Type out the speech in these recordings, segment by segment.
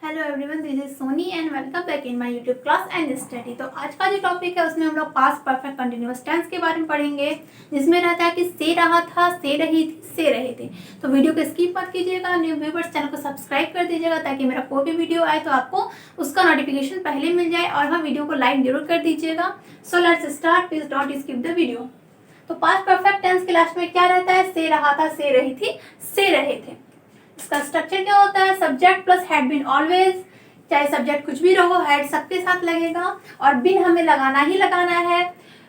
Hello everyone, this is Soni and welcome back in my YouTube class and study. तो आज का जो topic है उसमें हम लोग पास्ट परफेक्ट कंटिन्यूअस टेंस के बारे में पढ़ेंगे, जिसमें रहता है कि से रहा था, से रही थी, से रहे थे। तो वीडियो को स्किप मत कीजिएगा, न्यू व्यूवर्स चैनल को सब्सक्राइब कर दीजिएगा ताकि मेरा कोई भी वीडियो आए तो आपको उसका नोटिफिकेशन पहले मिल जाए। और हाँ, वीडियो को लाइक जरूर कर दीजिएगा। So let's start, please don't skip the video. तो पास्ट परफेक्ट टेंस के लास्ट में क्या रहता है? से रहा था, से रही थी, से रहे थे। इसका स्ट्रक्चर क्या होता है? Subject plus had been always, चाहे सब्जेक्ट कुछ भी रहो, हैड सबके साथ लगेगा और बिन हमें लगाना ही लगाना है।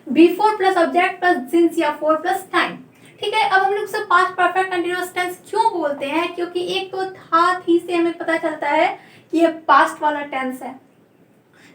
Before plus object plus since या फॉर प्लस टाइम। ठीक है, अब हम लोग सब पास्ट परफेक्ट कंटिन्यूअस टेंस क्यों बोलते हैं? क्योंकि एक तो था थी से हमें पता चलता है कि ये पास्ट वाला टेंस है,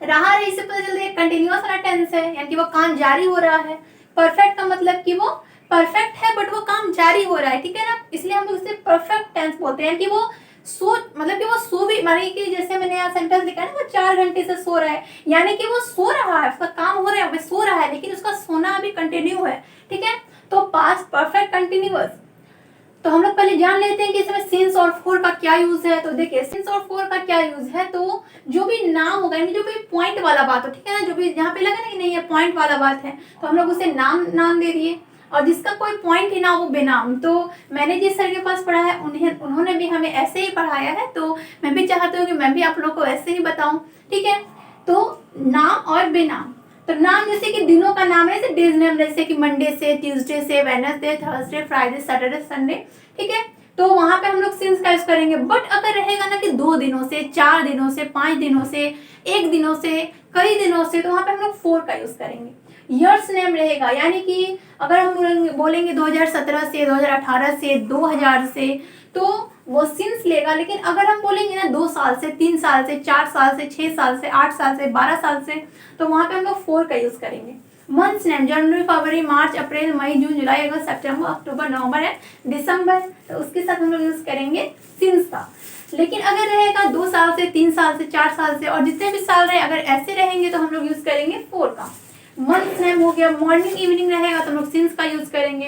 रहा रही से पता चलता है कंटिन्यूअस वाला टेंस है, यानी कि वो काम जारी हो रहा है। परफेक्ट का मतलब कि वो परफेक्ट है बट वो काम जारी हो रहा है, ठीक है ना, इसलिए हम लोग इसे परफेक्ट टेंस बोलते हैं कि वो सो, मतलब कि वो सो भी, मानिए कि जैसे मैंने यहाँ सेंटेंस लिखा है ना, वो 4 घंटे से सो रहा है, यानी कि वो सो रहा है, उसका काम हो रहा है, वो सो रहा है, लेकिन उसका सोना अभी कंटिन्यू है। ठीक है, तो पास्ट परफेक्ट कंटिन्यूअस। तो हम लोग पहले जान लेते हैं कि इसमें सिंस और फॉर का क्या यूज है। तो देखिए, सिंस और फॉर का क्या यूज है, तो जो भी नाम होगा, यानी जो भी पॉइंट वाला बात हो, ठीक है ना, जो भी जहाँ पे लगा ना कि नहीं ये पॉइंट वाला बात है, तो हम लोग उसे नाम नाम दे दिए। और जिसका कोई पॉइंट ही ना हो, बेनाम। तो मैंने जिस सर के पास पढ़ा है उन्होंने भी हमें ऐसे ही पढ़ाया है, तो मैं भी चाहती हूँ कि मैं भी आप लोग को ऐसे ही बताऊँ। ठीक है, तो नाम और बेनाम। तो नाम जैसे कि दिनों का नाम है, जैसे डेज नेम, जैसे कि मंडे से, ट्यूसडे से, Wednesday, Thursday, Friday, Saturday, Sunday. ठीक है, तो वहां पे हम लोग सिंस का यूज करेंगे। बट अगर रहेगा ना कि 2 दिनों से, 4 दिनों से, 5 दिनों से, 1 दिनों से, कई दिनों से, तो वहां पे हम लोग फॉर का यूज करेंगे। ईयर्स नेम रहेगा, यानी कि अगर हम बोलेंगे 2017 से, 2018 से, 2000 से, तो वो सिंस लेगा। लेकिन अगर हम बोलेंगे ना 2 साल से, 3 साल से, 4 साल से, 6 साल से, 8 साल से, 12 साल से, तो वहां पे हम लोग फॉर का यूज करेंगे। मंथ्स नेम जनवरी, फरवरी, मार्च, अप्रैल, मई, जून, जुलाई, अगस्त, सितंबर, अक्टूबर, नवंबर एंड दिसंबर, तो उसके साथ हम लोग यूज करेंगे सिंस का। लेकिन अगर रहेगा 2 साल से, 3 साल से, 4 साल से, और जितने भी साल रहे, अगर ऐसे रहेंगे तो हम लोग यूज करेंगे फॉर का। मंथ नेम हो गया, मॉर्निंग इवनिंग रहेगा तो हम लोग सिंस का यूज करेंगे।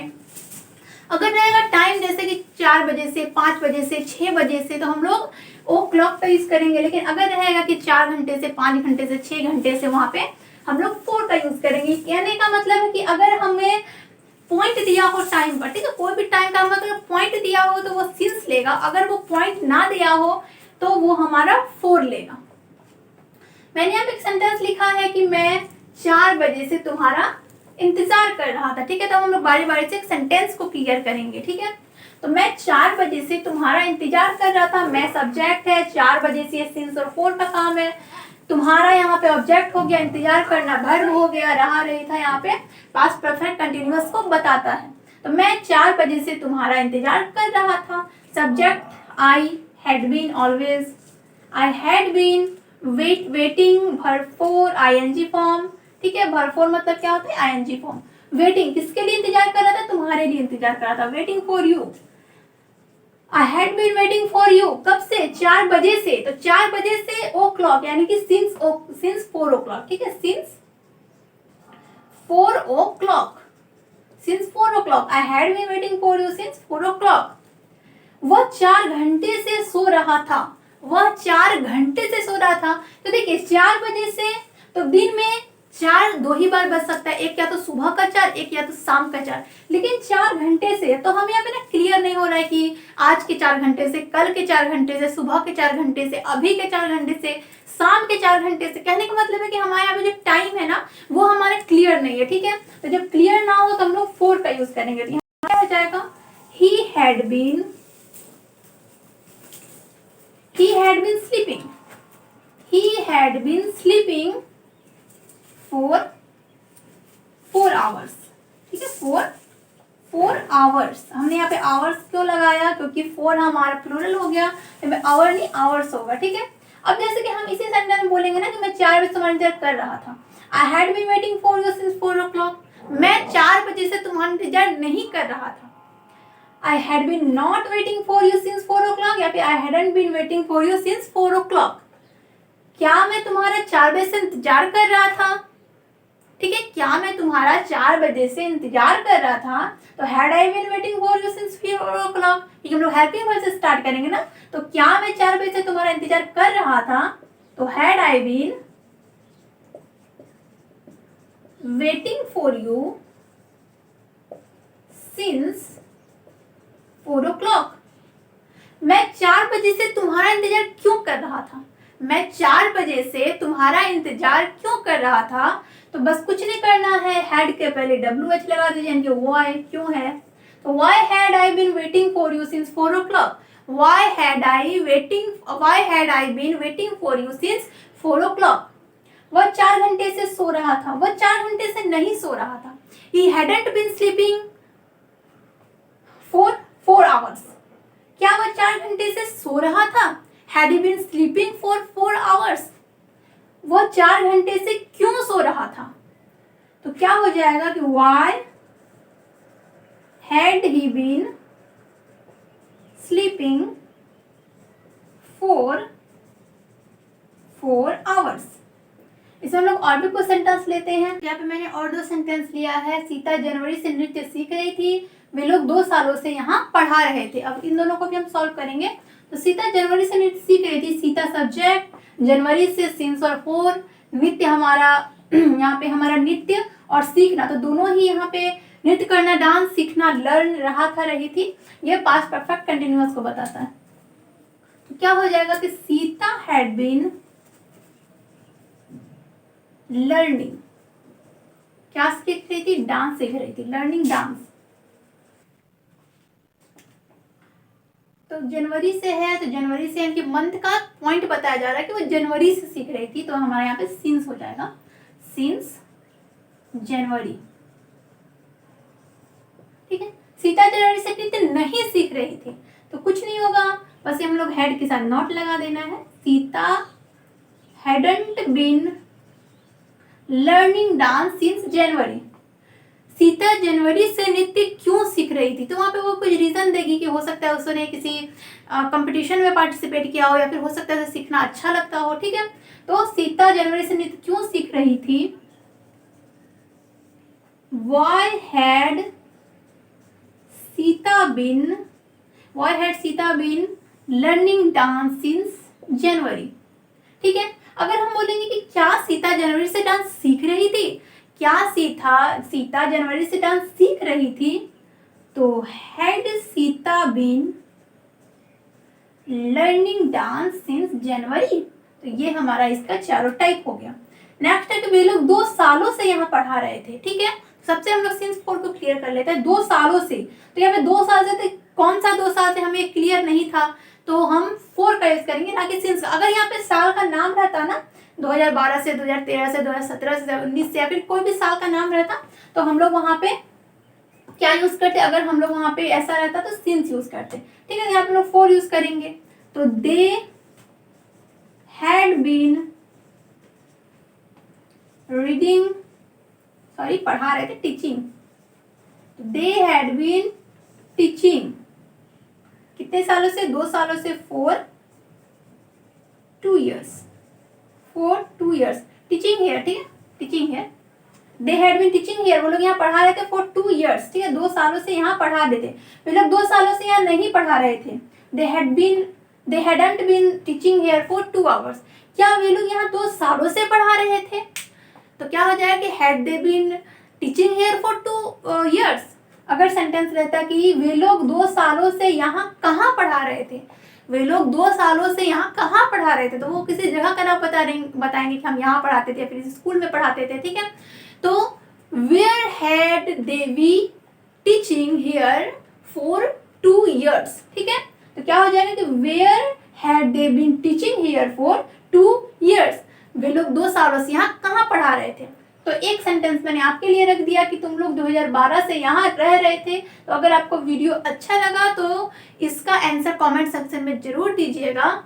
अगर रहेगा टाइम, जैसे कि 4 बजे से, 5 बजे से, 6 बजे से, तो हम लोग ओ क्लॉक का यूज करेंगे। लेकिन अगर रहेगा कि 4 घंटे से, 5 घंटे से, 6 घंटे से, वहां पे हम लोग फॉर का यूज करेंगे। कहने का मतलब है कि अगर हमें पॉइंट दिया हो टाइम पर, ठीक है, कोई भी टाइम का अगर पॉइंट दिया हो तो वो सिंस लेगा, अगर वो पॉइंट ना दिया हो तो वो हमारा फॉर लेगा। मैंने यहाँ पे एक सेंटेंस लिखा है कि मैं 4 बजे से तुम्हारा इंतजार कर रहा था। ठीक है, तो हम लोग बारी बारी से एक सेंटेंस को क्लियर करेंगे। ठीक है, तो मैं 4 बजे से तुम्हारा इंतजार कर रहा था, मैं सब्जेक्ट है, 4 बजे से सिंस और फॉर का काम है, तुम्हारा यहाँ पे ऑब्जेक्ट हो गया, इंतजार करना वर्ब हो गया, रहा रही था यहाँ पे पास्ट परफेक्ट कंटिन्यूअस को बताता है। तो मैं 4 बजे से तुम्हारा इंतजार कर रहा था, subject I had been always, I had been, waiting, verb four, ING form. ठीक है, वर्ब फोर मतलब क्या होता है? ING form. वेटिंग किसके लिए इंतजार कर रहा था? तुम्हारे लिए इंतजार कर रहा था, waiting for you. I had been waiting for you, कब से? 4 बजे से। तो 4 बजे से ओ क्लॉक, यानी कि सिंस 4 ओ क्लॉक। ठीक है, since 4 o'clock, since 4 o'clock, I had been waiting for you since 4 o'clock. वह 4 घंटे से सो रहा था, वह 4 घंटे से सो रहा था। तो देखिए 4 बजे से, तो दिन में 4 दो ही बार बज सकता है, एक या तो सुबह का 4, एक या तो शाम का 4। लेकिन 4 घंटे से, तो हमें यहाँ पे ना क्लियर नहीं हो रहा है कि आज के 4 घंटे से, कल के 4 घंटे से, सुबह के 4 घंटे से, अभी के 4 घंटे से, शाम के 4 घंटे से। कहने का मतलब है कि हमारे यहाँ पे जो टाइम है ना, वो हमारा क्लियर नहीं है। ठीक है, तो जब क्लियर ना हो तो हम लोग फोर का यूज करेंगे। तो यहाँ क्या हो जाएगा? He had been sleeping. He had been sleeping for 4 hours. ठीक है, 4 hours। हमने यहाँ पे hours क्यों लगाया? क्योंकि 4 हमारा प्लूरल हो गया, तो आवर नहीं hours होगा। ठीक है, अब जैसे कि हम इसी सेंटेंस में बोलेंगे ना कि मैं 4 बजे तुम्हारा इंतजार कर रहा था, I had been waiting for you since 4 o'clock। मैं 4 बजे से तुम्हारा इंतजार नहीं कर रहा था। I had been not waiting for you since 4 o'clock, या फिर I hadn't been waiting for you since 4 o'clock। क्या मैं तुम्हारा 4 बजे से इंतजार कर रहा था? ठीक है, क्या मैं तुम्हारा 4 बजे से इंतजार कर रहा था, तो had I been waiting for you since 4 o'clock, ठीक है, हम लोग हेल्पिंग वर्ब से स्टार्ट करेंगे ना, तो क्या मैं 4 बजे से तुम्हारा इंतजार कर रहा था, तो had I been waiting for you since 4 o'clock। मैं 4 बजे से तुम्हारा इंतजार क्यों कर रहा था, मैं 4 बजे से तुम्हारा इंतजार क्यों कर रहा था, तो बस कुछ नहीं करना है, हैड के पहले WH लगा दीजिए, यानी कि वाई, क्यों है, तो why had I been waiting for you since 4 o'clock, why had I been waiting for you since 4 o'clock। वह 4 घंटे से सो रहा था, वह 4 घंटे से नहीं सो रहा था, he hadn't been sleeping for 4 hours। क्या वह 4 घंटे से सो रहा था, had he been sleeping for 4 hours। वह 4 घंटे से क्यों सो रहा था, तो क्या हो जाएगा कि why had he been sleeping for 4 hours। इसमें हम लोग और भी कुछ सेंटेंस लेते हैं। यहाँ पे मैंने और 2 सेंटेंस लिया है। सीता जनवरी से नृत्य सीख रही थी, वे लोग 2 सालों से यहाँ पढ़ा रहे थे। अब इन दोनों को भी हम सॉल्व करेंगे। तो सीता जनवरी से नृत्य सीख रही थी, सीता सब्जेक्ट, जनवरी से सिंस और फॉर, नृत्य हमारा यहाँ पे हमारा नृत्य और सीखना, तो दोनों ही यहाँ पे नृत्य करना, डांस सीखना, लर्न रहा था, रही थी, ये पास्ट परफेक्ट कंटिन्यूअस को बताता है। तो क्या हो जाएगा कि सीता हैड बीन लर्निंग, क्या सीख रही थी, डांस सीख रही थी, लर्निंग डांस। तो जनवरी से है, तो जनवरी से इनके मंथ का पॉइंट बताया जा रहा है कि वो जनवरी से सीख रही थी, तो हमारा यहाँ पे सिंस हो जाएगा, सिंस जनवरी। ठीक है, सीता जनवरी से नृत्य नहीं सीख रही थी, तो कुछ नहीं होगा, बस हम लोग हेड के साथ नॉट लगा देना है। Sita hadn't been learning dance since January. Sita जनवरी से नृत्य क्यों सीख रही थी, तो वहाँ पे वो कुछ रीजन देगी कि हो सकता है उसने किसी कंपटीशन में पार्टिसिपेट किया हो, या फिर हो सकता है सीखना अच्छा लगता हो। ठीक है, तो सीता जनवरी से नृत्य क्यों सीख रही थी, why had Sita been learning dance since January. ठीक है, अगर हम बोलेंगे कि क्या सीता जनवरी से डांस सीख रही थी, क्या सीता जनवरी से डांस सीख रही थी, तो had Sita been learning dance since January. तो ये हमारा इसका चारों टाइप हो गया। नेक्स्ट है कि वे लोग 2 सालों से यहाँ पढ़ा रहे थे। ठीक है, सबसे हम लोग सिंस 4 को क्लियर कर लेते हैं। 2 सालों से, तो यहाँ पे 2 साल से थे, कौन सा 2 साल से हमें क्लियर नहीं था, तो हम 4 का यूज करेंगे, ना कि सिंस। अगर यहाँ पे साल का नाम रहता ना, 2012 से, 2013 से, 2017 से, 2019 से, या फिर कोई भी साल का नाम रहता, तो हम लोग वहाँ पे क्या यूज करते, अगर हम लोग वहाँ पे ऐसा रहता तो सिंस यूज करते। ठीक है, यहाँ पे लोग 4 यूज करेंगे। तो they had been reading, sorry पढ़ा रहे थे, teaching. They had been teaching कितने सालों से, 2 सालों से, for 2 years, for 2 years teaching here. ठीक है, teaching here, they had been teaching here, वो लोग यहाँ पढ़ा रहे थे फॉर 2 years। ठीक है, 2 सालों से यहाँ पढ़ा रहे थे, वे लोग 2 सालों से यहाँ नहीं पढ़ा रहे थे। They hadn't been teaching here for 2 hours, क्या वे लोग यहाँ 2 सालों से पढ़ा रहे थे, तो क्या हो जाएगा कि had they been teaching here for 2 years। अगर सेंटेंस रहता कि वे लोग 2 सालों से यहाँ कहाँ पढ़ा रहे थे, वे लोग 2 सालों से यहाँ कहाँ पढ़ा रहे थे, तो वो किसी जगह का नाम बताएंगे कि हम यहाँ पढ़ाते थे, फिर स्कूल में पढ़ाते थे। ठीक है, तो where had they be teaching here for 2 years। ठीक है, तो क्या हो जाएगा कि where had they been teaching here for 2 years, वे लोग 2 सालों से यहाँ कहाँ पढ़ा रहे थे। तो एक सेंटेंस मैंने आपके लिए रख दिया कि तुम लोग 2012 से यहाँ रह रहे थे। तो अगर आपको वीडियो अच्छा लगा तो इसका आंसर कमेंट सेक्शन में जरूर दीजिएगा।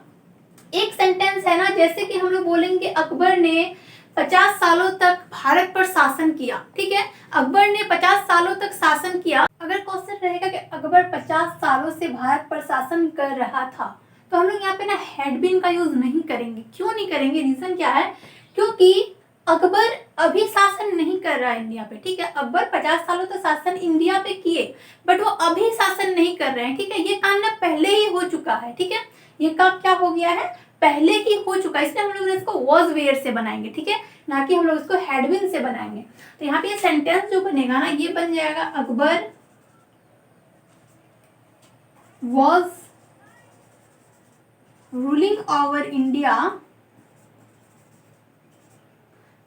एक सेंटेंस है ना, जैसे कि हम लोग बोलेंगे अकबर ने 50 सालों तक भारत पर शासन किया। ठीक है, अकबर ने 50 सालों तक शासन किया। अगर क्वेश्चन रहेगा कि अकबर 50 सालों से भारत पर शासन कर रहा था, तो हम लोग यहाँ पे ना हैड बीन का यूज नहीं करेंगे। क्यों नहीं करेंगे, रीजन क्या है, क्योंकि अकबर अभी शासन नहीं कर रहा है इंडिया पे, ठीक है। अकबर 50 सालों तक शासन इंडिया पे किए, बट वो अभी शासन नहीं कर रहे हैं, ठीक है। ये कांड पहले ही हो चुका है, ठीक है। ये कब क्या हो गया है, पहले ही हो चुका है, इसलिए हम लोग इसको वॉज वेयर से बनाएंगे, ठीक है, ना कि हम लोग इसको हैड बीन से बनाएंगे। तो यहाँ पे ये सेंटेंस जो बनेगा ना, ये बन जाएगा Akbar was ruling over India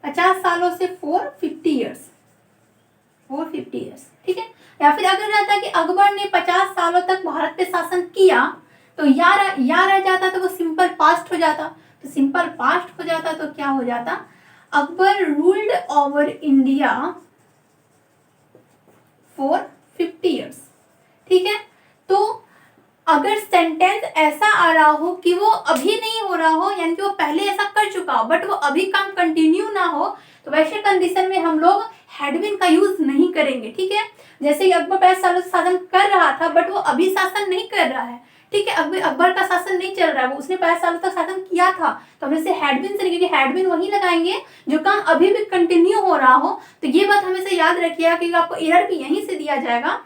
50 सालों से 450 ईयर्स, 450 ईयर्स, ठीक है। या फिर अगर रहता कि अकबर ने 50 सालों तक भारत पे शासन किया, तो या रह जाता तो वो सिंपल पास्ट हो जाता। तो सिंपल पास्ट हो जाता तो क्या हो जाता, Akbar ruled over India for 50 years, ठीक है। तो अगर सेंटेंस ऐसा आ रहा हो कि वो अभी नहीं हो रहा हो, यानी कि वो पहले ऐसा कर चुका हो बट वो अभी काम कंटिन्यू ना हो, तो वैसे कंडीशन में हम लोग हैड बीन का यूज नहीं करेंगे, ठीक है। जैसे अकबर 50 सालों से शासन कर रहा था बट वो अभी शासन नहीं कर रहा है, ठीक है। अकबर का शासन नहीं चल रहा है, वो उसने 50 सालों तक शासन किया था, तो हम इसे हैड बीन से, क्योंकि हैड बीन वही लगाएंगे जो काम अभी भी कंटिन्यू हो रहा हो। तो ये बात हमेशा याद रखिएगा, क्योंकि आपको एरर भी यहीं से दिया जाएगा।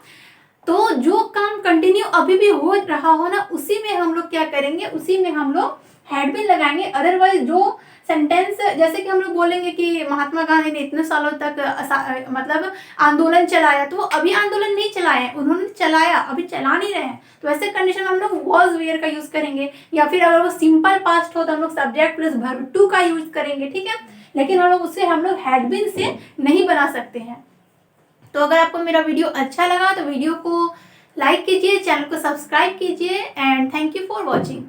तो जो काम कंटिन्यू अभी भी हो रहा हो ना, उसी में हम लोग क्या करेंगे, उसी में हम लोग हैड बीन लगाएंगे। अदरवाइज जो सेंटेंस, जैसे कि हम लोग बोलेंगे कि महात्मा गांधी ने इतने सालों तक मतलब आंदोलन चलाया, तो वो अभी आंदोलन नहीं चलाए, उन्होंने चलाया, अभी चला नहीं रहे हैं, तो ऐसे कंडीशन में हम लोग वॉज वेयर का यूज करेंगे। या फिर अगर वो सिंपल पास्ट हो तो हम लोग सब्जेक्ट प्लस वर्ब टू का यूज करेंगे, ठीक है। लेकिन हम लोग उससे हम लोग हैड बीन से नहीं बना सकते हैं। तो अगर आपको मेरा वीडियो अच्छा लगा तो वीडियो को लाइक कीजिए, चैनल को सब्सक्राइब कीजिए, and thank you for watching.